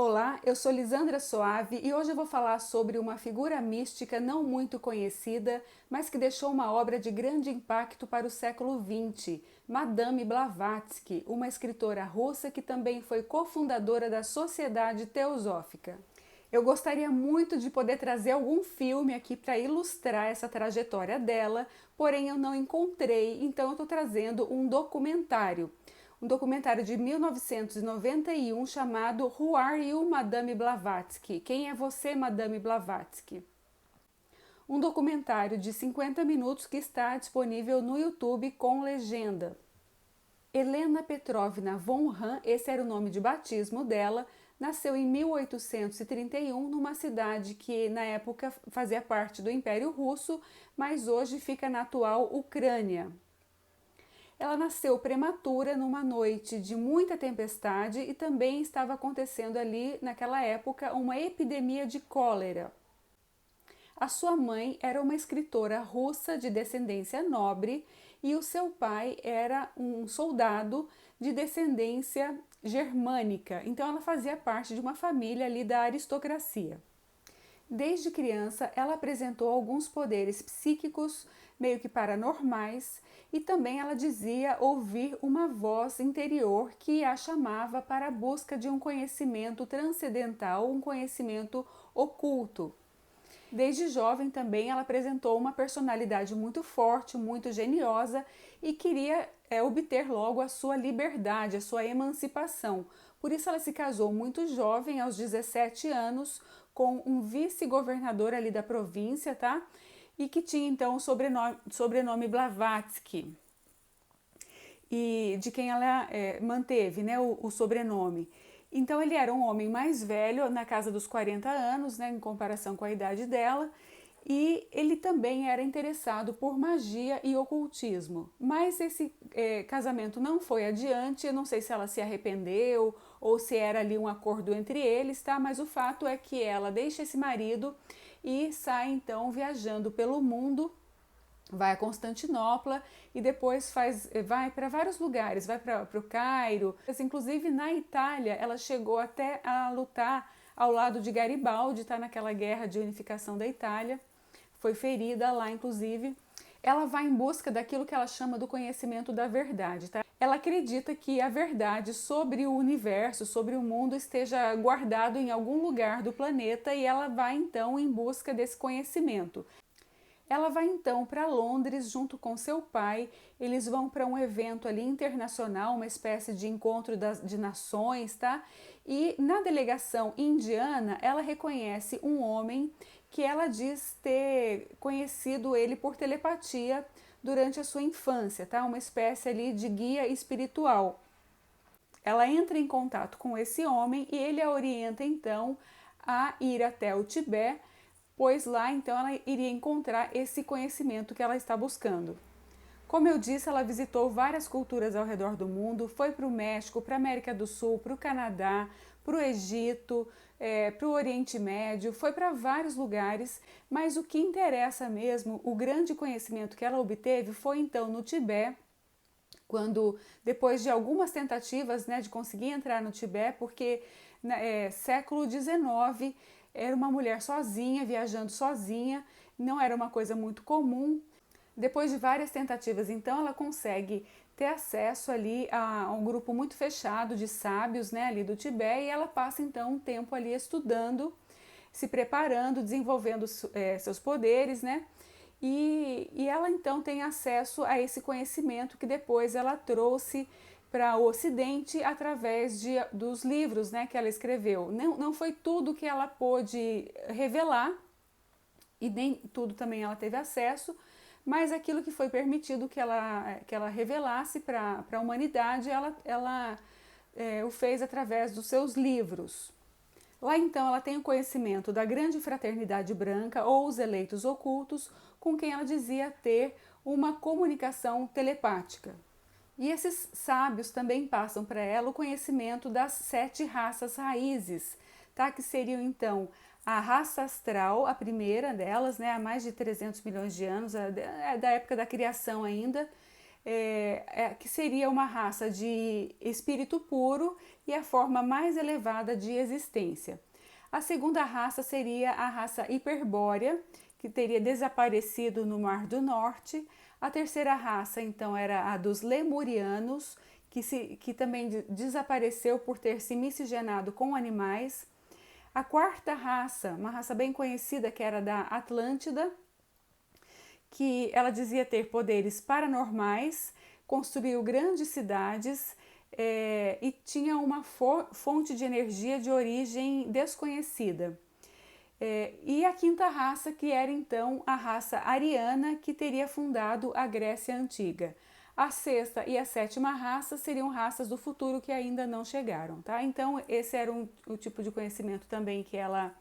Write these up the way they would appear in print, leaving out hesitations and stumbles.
Olá, eu sou Lisandra Soave e hoje eu vou falar sobre uma figura mística não muito conhecida, mas que deixou uma obra de grande impacto para o século XX, Madame Blavatsky, uma escritora russa que também foi cofundadora da Sociedade Teosófica. Eu gostaria muito de poder trazer algum filme aqui para ilustrar essa trajetória dela, porém eu não encontrei, então eu estou trazendo um documentário. Um documentário de 1991 chamado Who Are You, Madame Blavatsky? Quem é você, Madame Blavatsky? Um documentário de 50 minutos que está disponível no YouTube com legenda. Helena Petrovna von Hahn, esse era o nome de batismo dela, nasceu em 1831 numa cidade que na época fazia parte do Império Russo, mas hoje fica na atual Ucrânia. Ela nasceu prematura numa noite de muita tempestade e também estava acontecendo ali, naquela época, uma epidemia de cólera. A sua mãe era uma escritora russa de descendência nobre e o seu pai era um soldado de descendência germânica. Então ela fazia parte de uma família ali da aristocracia. Desde criança, ela apresentou alguns poderes psíquicos meio que paranormais e também ela dizia ouvir uma voz interior que a chamava para a busca de um conhecimento transcendental, um conhecimento oculto. Desde jovem também ela apresentou uma personalidade muito forte, muito geniosa e queria obter logo a sua liberdade, a sua emancipação. Por isso ela se casou muito jovem, aos 17 anos, com um vice-governador ali da província, tá? E que tinha então o sobrenome Blavatsky, e de quem ela manteve, né, o sobrenome. Então ele era um homem mais velho, na casa dos 40 anos, né, em comparação com a idade dela, e ele também era interessado por magia e ocultismo. Mas esse casamento não foi adiante, eu não sei se ela se arrependeu ou se era ali um acordo entre eles, tá? Mas o fato é que ela deixa esse marido e sai então viajando pelo mundo, vai a Constantinopla e depois vai para vários lugares, vai para o Cairo. Inclusive na Itália ela chegou até a lutar ao lado de Garibaldi, tá, naquela guerra de unificação da Itália, foi ferida lá inclusive. Ela vai em busca daquilo que ela chama do conhecimento da verdade, tá? Ela acredita que a verdade sobre o universo, sobre o mundo, esteja guardado em algum lugar do planeta e ela vai então em busca desse conhecimento. Ela vai então para Londres junto com seu pai, eles vão para um evento ali internacional, uma espécie de encontro de nações, tá? E na delegação indiana, ela reconhece um homem que ela diz ter conhecido ele por telepatia durante a sua infância, tá? Uma espécie ali de guia espiritual. Ela entra em contato com esse homem e ele a orienta então a ir até o Tibete, pois lá então ela iria encontrar esse conhecimento que ela está buscando. Como eu disse, ela visitou várias culturas ao redor do mundo, foi para o México, para a América do Sul, para o Canadá, para o Egito, para o Oriente Médio, foi para vários lugares, mas o que interessa mesmo, o grande conhecimento que ela obteve foi então no Tibete, quando depois de algumas tentativas, né, de conseguir entrar no Tibete, porque século XIX era uma mulher sozinha, viajando sozinha, não era uma coisa muito comum. Depois de várias tentativas, então, ela consegue ter acesso ali a um grupo muito fechado de sábios, né, ali do Tibete, e ela passa então um tempo ali estudando, se preparando, desenvolvendo seus poderes, né, e ela então tem acesso a esse conhecimento que depois ela trouxe para o Ocidente através dos livros, né, que ela escreveu. Não foi tudo que ela pôde revelar e nem tudo também ela teve acesso, mas aquilo que foi permitido que ela revelasse para a humanidade, ela o fez através dos seus livros. Lá então ela tem o conhecimento da grande fraternidade branca ou os eleitos ocultos, com quem ela dizia ter uma comunicação telepática. E esses sábios também passam para ela o conhecimento das 7 raças raízes, tá? Que seriam então a raça astral, a primeira delas, né, há mais de 300 milhões de anos, da época da criação ainda, que seria uma raça de espírito puro e a forma mais elevada de existência. A segunda raça seria a raça hiperbórea, que teria desaparecido no Mar do Norte. A terceira raça, então, era a dos lemurianos, que também desapareceu por ter se miscigenado com animais. A quarta raça, uma raça bem conhecida, que era da Atlântida, que ela dizia ter poderes paranormais, construiu grandes cidades e tinha uma fonte de energia de origem desconhecida. E a quinta raça, que era então a raça ariana, que teria fundado a Grécia Antiga. A sexta e a sétima raça seriam raças do futuro que ainda não chegaram, tá? Então esse era o tipo de conhecimento também que ela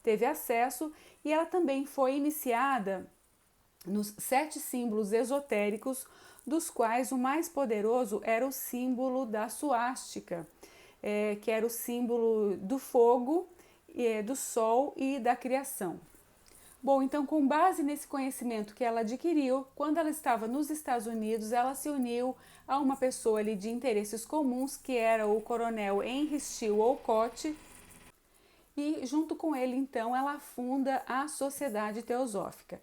teve acesso, e ela também foi iniciada nos 7 símbolos esotéricos, dos quais o mais poderoso era o símbolo da suástica, que era o símbolo do fogo, do sol e da criação. Bom, então, com base nesse conhecimento que ela adquiriu, quando ela estava nos Estados Unidos, ela se uniu a uma pessoa ali de interesses comuns, que era o coronel Henry Steele Olcott, e junto com ele, então, ela funda a Sociedade Teosófica.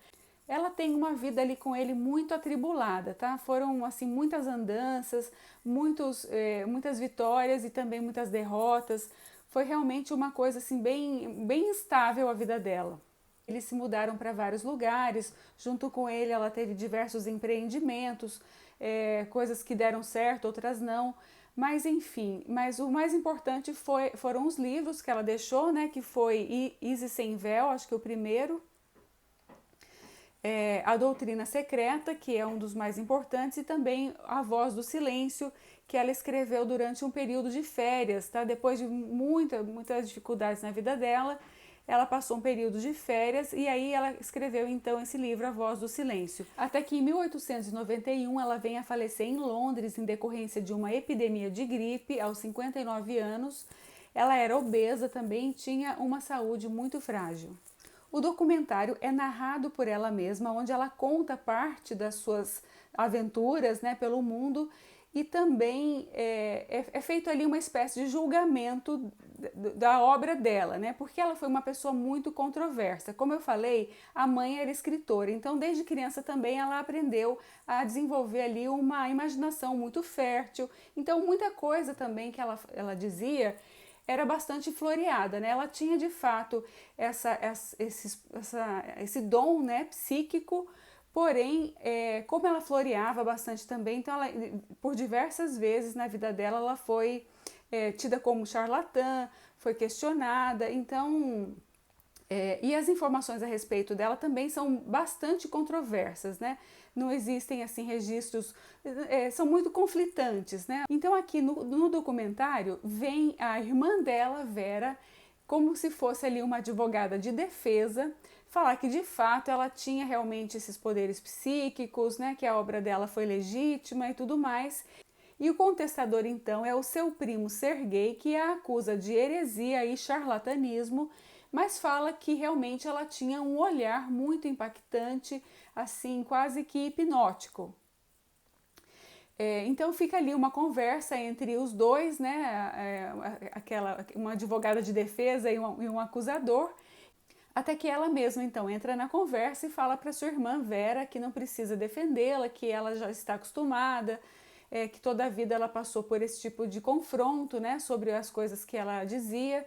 Ela tem uma vida ali com ele muito atribulada, tá? Foram, assim, muitas andanças, muitas vitórias e também muitas derrotas. Foi realmente uma coisa, assim, bem instável a vida dela. Eles se mudaram para vários lugares, junto com ele ela teve diversos empreendimentos, coisas que deram certo, outras não. Mas enfim, mas o mais importante foram os livros que ela deixou, né? Que foi Isis Sem Véu, acho que o primeiro. A Doutrina Secreta, que é um dos mais importantes, e também A Voz do Silêncio, que ela escreveu durante um período de férias, tá? Depois de muitas dificuldades na vida dela, ela passou um período de férias e aí ela escreveu então esse livro, A Voz do Silêncio. Até que em 1891 ela vem a falecer em Londres em decorrência de uma epidemia de gripe aos 59 anos. Ela era obesa também e tinha uma saúde muito frágil. O documentário é narrado por ela mesma, onde ela conta parte das suas aventuras, né, pelo mundo, e também é feito ali uma espécie de julgamento da obra dela, né, porque ela foi uma pessoa muito controversa. Como eu falei, a mãe era escritora, então desde criança também ela aprendeu a desenvolver ali uma imaginação muito fértil. Então muita coisa também que ela dizia era bastante floreada, né? Ela tinha de fato esse dom, né, psíquico, porém, como ela floreava bastante também, então ela, por diversas vezes na vida dela, ela foi tida como charlatã, foi questionada, então... e as informações a respeito dela também são bastante controversas, né? Não existem assim registros, são muito conflitantes, né? Então aqui no documentário vem a irmã dela, Vera, como se fosse ali uma advogada de defesa, falar que de fato ela tinha realmente esses poderes psíquicos, né? Que a obra dela foi legítima e tudo mais. E o contestador então é o seu primo Serguei, que a acusa de heresia e charlatanismo, mas fala que realmente ela tinha um olhar muito impactante, assim, quase que hipnótico. Então fica ali uma conversa entre os dois, né, uma advogada de defesa e um acusador, até que ela mesma então entra na conversa e fala para sua irmã Vera que não precisa defendê-la, que ela já está acostumada, que toda a vida ela passou por esse tipo de confronto, né, sobre as coisas que ela dizia,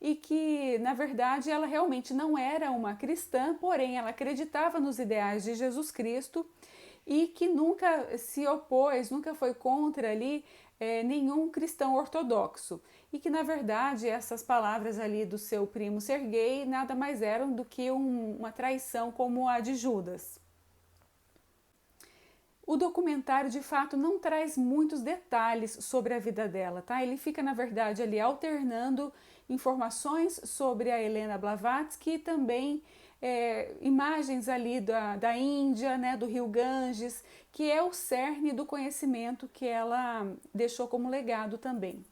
e que, na verdade, ela realmente não era uma cristã, porém ela acreditava nos ideais de Jesus Cristo e que nunca se opôs, nunca foi contra ali nenhum cristão ortodoxo. E que, na verdade, essas palavras ali do seu primo Serguei nada mais eram do que uma traição como a de Judas. O documentário, de fato, não traz muitos detalhes sobre a vida dela, tá? Ele fica, na verdade, ali alternando informações sobre a Helena Blavatsky e também imagens ali da Índia, né, do rio Ganges, que é o cerne do conhecimento que ela deixou como legado também.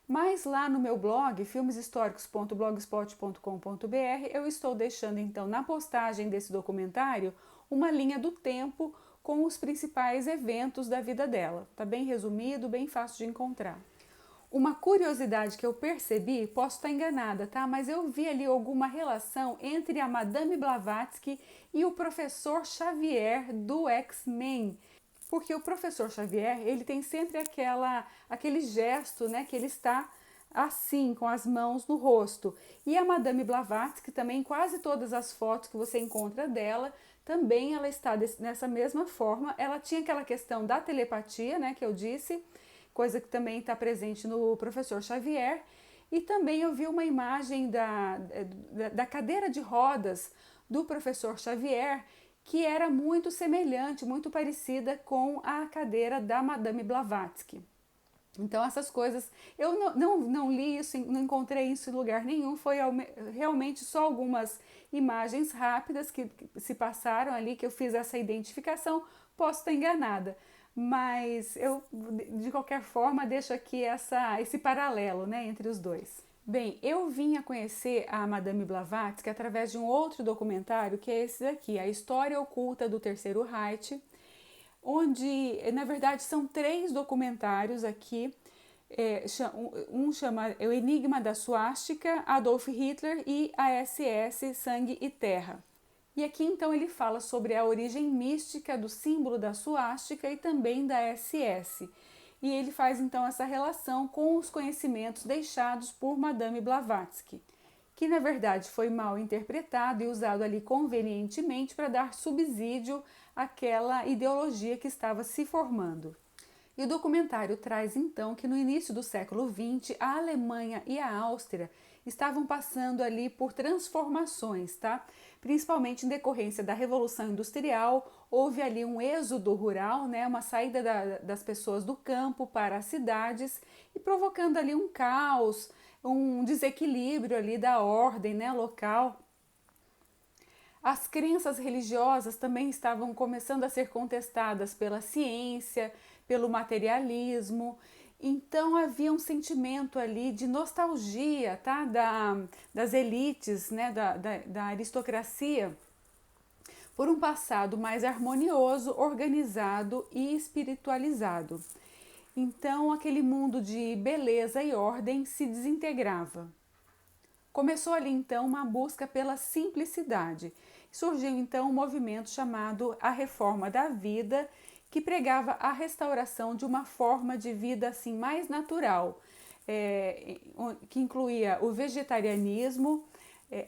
Mas lá no meu blog, filmeshistóricos.blogspot.com.br, eu estou deixando então na postagem desse documentário uma linha do tempo com os principais eventos da vida dela. Tá bem resumido, bem fácil de encontrar. Uma curiosidade que eu percebi, posso estar enganada, tá? Mas eu vi ali alguma relação entre a Madame Blavatsky e o professor Xavier do X-Men. Porque o professor Xavier, ele tem sempre aquele gesto, né, que ele está assim, com as mãos no rosto. E a Madame Blavatsky também, quase todas as fotos que você encontra dela, também ela está nessa mesma forma. Ela tinha aquela questão da telepatia, né, que eu disse, coisa que também está presente no professor Xavier. E também eu vi uma imagem da cadeira de rodas do professor Xavier, que era muito semelhante, muito parecida com a cadeira da Madame Blavatsky. Então essas coisas, eu não li isso, não encontrei isso em lugar nenhum, foi realmente só algumas imagens rápidas que se passaram ali, que eu fiz essa identificação, posso estar enganada, mas eu de qualquer forma deixo aqui esse paralelo, né, entre os dois. Bem, eu vim a conhecer a Madame Blavatsky através de um outro documentário, que é esse daqui, A História Oculta do Terceiro Reich, onde, na verdade, são 3 documentários aqui. Um chama O Enigma da Suástica, Adolf Hitler e a SS Sangue e Terra. E aqui então ele fala sobre a origem mística do símbolo da suástica e também da SS. E ele faz então essa relação com os conhecimentos deixados por Madame Blavatsky, que na verdade foi mal interpretado e usado ali convenientemente para dar subsídio àquela ideologia que estava se formando. E o documentário traz então que no início do século XX a Alemanha e a Áustria estavam passando ali por transformações, tá? Principalmente em decorrência da Revolução Industrial, houve ali um êxodo rural, né? Uma saída das pessoas do campo para as cidades e provocando ali um caos, um desequilíbrio ali da ordem, né, local. As crenças religiosas também estavam começando a ser contestadas pela ciência, pelo materialismo. Então havia um sentimento ali de nostalgia, tá? Das elites, né? da aristocracia, por um passado mais harmonioso, organizado e espiritualizado. Então aquele mundo de beleza e ordem se desintegrava. Começou ali então uma busca pela simplicidade. Surgiu então um movimento chamado a Reforma da Vida, que pregava a restauração de uma forma de vida assim mais natural, que incluía o vegetarianismo,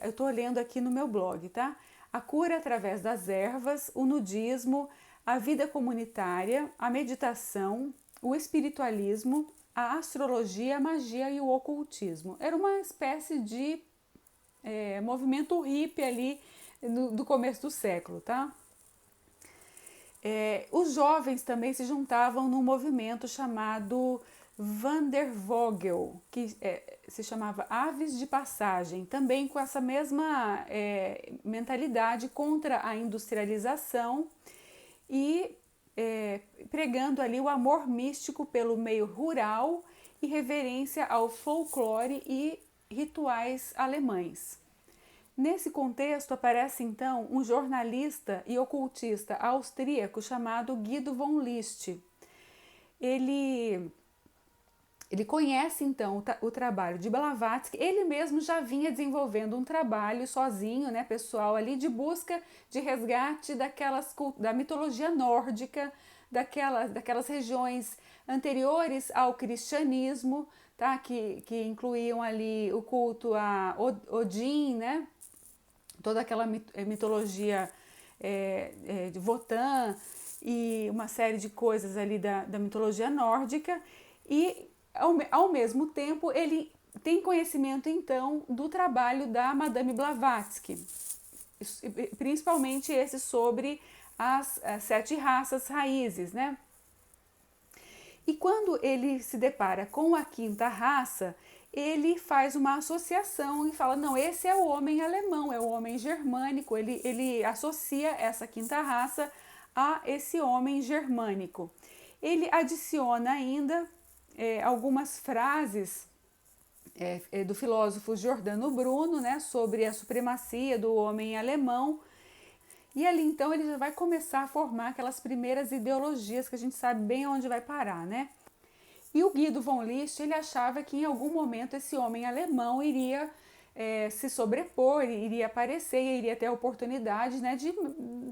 eu estou lendo aqui no meu blog, tá? A cura através das ervas, o nudismo, a vida comunitária, a meditação, o espiritualismo, a astrologia, a magia e o ocultismo. Era uma espécie de movimento hippie ali do começo do século, tá? Os jovens também se juntavam num movimento chamado Wandervogel, que se chamava Aves de Passagem, também com essa mesma mentalidade contra a industrialização e pregando ali o amor místico pelo meio rural e reverência ao folclore e rituais alemães. Nesse contexto aparece então um jornalista e ocultista austríaco chamado Guido von List. Ele conhece então o trabalho de Blavatsky, ele mesmo já vinha desenvolvendo um trabalho sozinho, né, pessoal, ali de busca de resgate da mitologia nórdica, daquelas regiões anteriores ao cristianismo, tá, que incluíam ali o culto a Odin, né, toda aquela mitologia de Wotan e uma série de coisas ali da mitologia nórdica, e ao mesmo tempo ele tem conhecimento então do trabalho da Madame Blavatsky, principalmente esse sobre as 7 raças raízes, né? E quando ele se depara com a 5ª raça, ele faz uma associação e fala, não, esse é o homem alemão, é o homem germânico, ele associa essa 5ª raça a esse homem germânico. Ele adiciona ainda algumas frases do filósofo Giordano Bruno, né, sobre a supremacia do homem alemão, E ali então ele já vai começar a formar aquelas primeiras ideologias que a gente sabe bem onde vai parar, né? E o Guido von List, ele achava que em algum momento esse homem alemão iria se sobrepor, iria aparecer, iria ter a oportunidade, né, de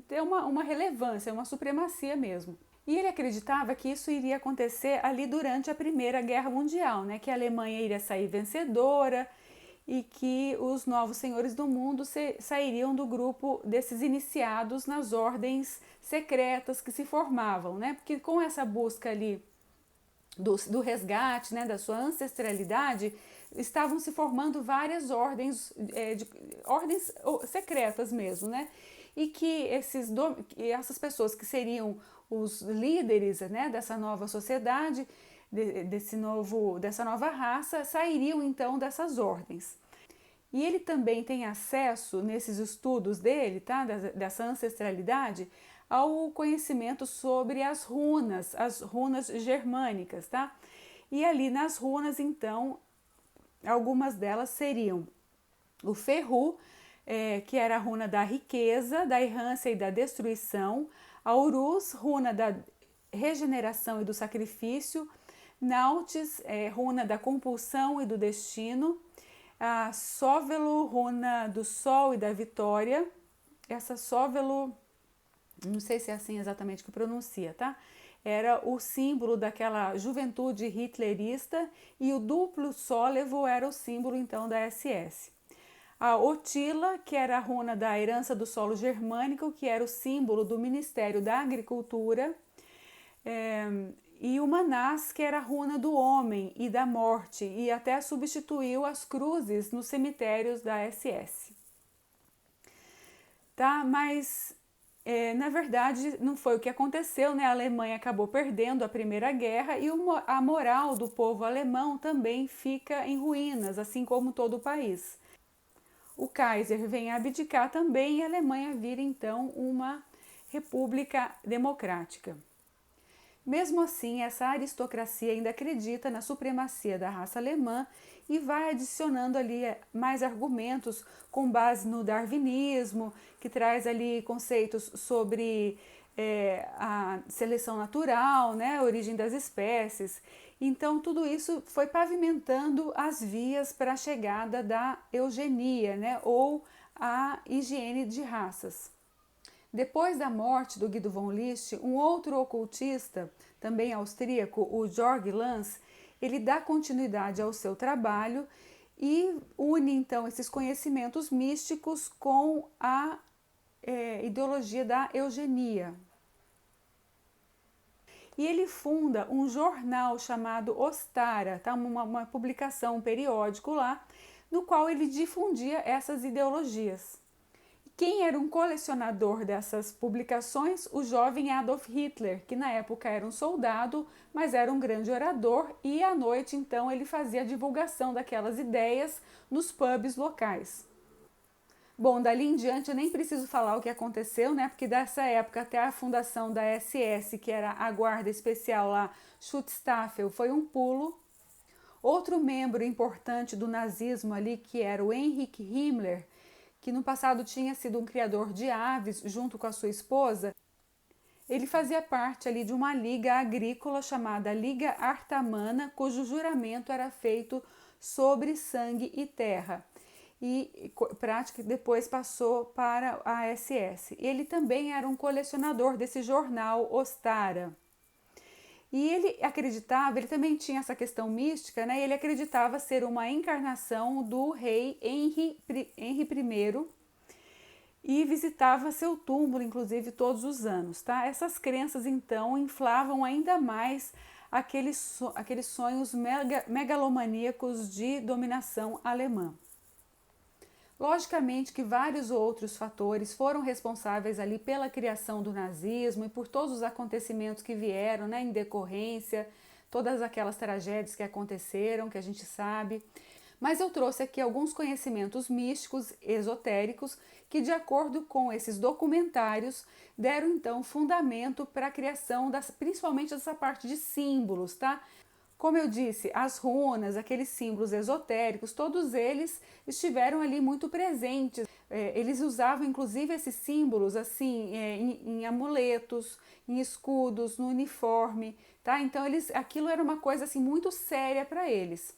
ter uma relevância, uma supremacia mesmo. E ele acreditava que isso iria acontecer ali durante a Primeira Guerra Mundial, né, que a Alemanha iria sair vencedora e que os novos senhores do mundo sairiam do grupo desses iniciados nas ordens secretas que se formavam, né? Porque com essa busca ali do resgate, né, da sua ancestralidade, estavam se formando várias ordens, ordens secretas mesmo, né? E que essas pessoas que seriam os líderes, né, dessa nova sociedade, dessa nova raça, sairiam então dessas ordens. E ele também tem acesso, nesses estudos dele, tá, dessa ancestralidade, ao conhecimento sobre as runas germânicas, tá? E ali nas runas, então, algumas delas seriam o Ferru, que era a runa da riqueza, da errância e da destruição, a Urus, runa da regeneração e do sacrifício, Nautes, runa da compulsão e do destino, a Sóvelo, runa do sol e da vitória. Essa Sóvelo, não sei se é assim exatamente que pronuncia, tá? Era o símbolo daquela juventude hitlerista, e o duplo sólevo era o símbolo então da SS. A Otila, que era a runa da herança do solo germânico, que era o símbolo do Ministério da Agricultura, e o Manás, que era a runa do homem e da morte, e até substituiu as cruzes nos cemitérios da SS. Tá? Mas na verdade não foi o que aconteceu, né? A Alemanha acabou perdendo a Primeira Guerra e a moral do povo alemão também fica em ruínas, assim como todo o país. O Kaiser vem a abdicar também e a Alemanha vira então uma república democrática. Mesmo assim, essa aristocracia ainda acredita na supremacia da raça alemã e vai adicionando ali mais argumentos com base no darwinismo, que traz ali conceitos sobre a seleção natural, né, a origem das espécies. Então, tudo isso foi pavimentando as vias para a chegada da eugenia, né, ou a higiene de raças. Depois da morte do Guido von List, um outro ocultista, também austríaco, o Georg Lanz, ele dá continuidade ao seu trabalho e une então esses conhecimentos místicos com a ideologia da eugenia. E ele funda um jornal chamado Ostara, tá? uma publicação, um periódico lá, no qual ele difundia essas ideologias. Quem era um colecionador dessas publicações? O jovem Adolf Hitler, que na época era um soldado, mas era um grande orador, e à noite então ele fazia a divulgação daquelas ideias nos pubs locais. Bom, dali em diante eu nem preciso falar o que aconteceu, né? Porque dessa época até a fundação da SS, que era a guarda especial lá, Schutzstaffel, foi um pulo. Outro membro importante do nazismo ali, que era o Heinrich Himmler, que no passado tinha sido um criador de aves junto com a sua esposa, ele fazia parte ali de uma liga agrícola chamada Liga Artamana, cujo juramento era feito sobre sangue e terra, e prática que depois passou para a SS. Ele também era um colecionador desse jornal Ostara. E ele acreditava, ele também tinha essa questão mística, né? Ele acreditava ser uma encarnação do rei Henri I e visitava seu túmulo, inclusive, todos os anos, tá? Essas crenças, então, inflavam ainda mais aqueles sonhos megalomaníacos de dominação alemã. Logicamente que vários outros fatores foram responsáveis ali pela criação do nazismo e por todos os acontecimentos que vieram, né, em decorrência, todas aquelas tragédias que aconteceram, que a gente sabe. Mas eu trouxe aqui alguns conhecimentos místicos, esotéricos, que de acordo com esses documentários, deram então fundamento para a criação, principalmente dessa parte de símbolos, tá? Como eu disse, as runas, aqueles símbolos esotéricos, todos eles estiveram ali muito presentes. Eles usavam inclusive esses símbolos assim em amuletos, em escudos, no uniforme, tá? Então aquilo era uma coisa assim muito séria para eles.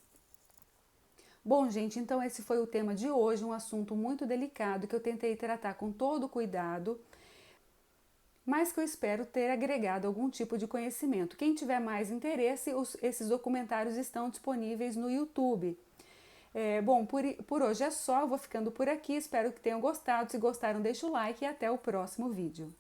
Bom, gente, então esse foi o tema de hoje, um assunto muito delicado que eu tentei tratar com todo cuidado, mas que eu espero ter agregado algum tipo de conhecimento. Quem tiver mais interesse, esses documentários estão disponíveis no YouTube. Bom, por hoje é só, eu vou ficando por aqui, espero que tenham gostado. Se gostaram, deixa o like e até o próximo vídeo.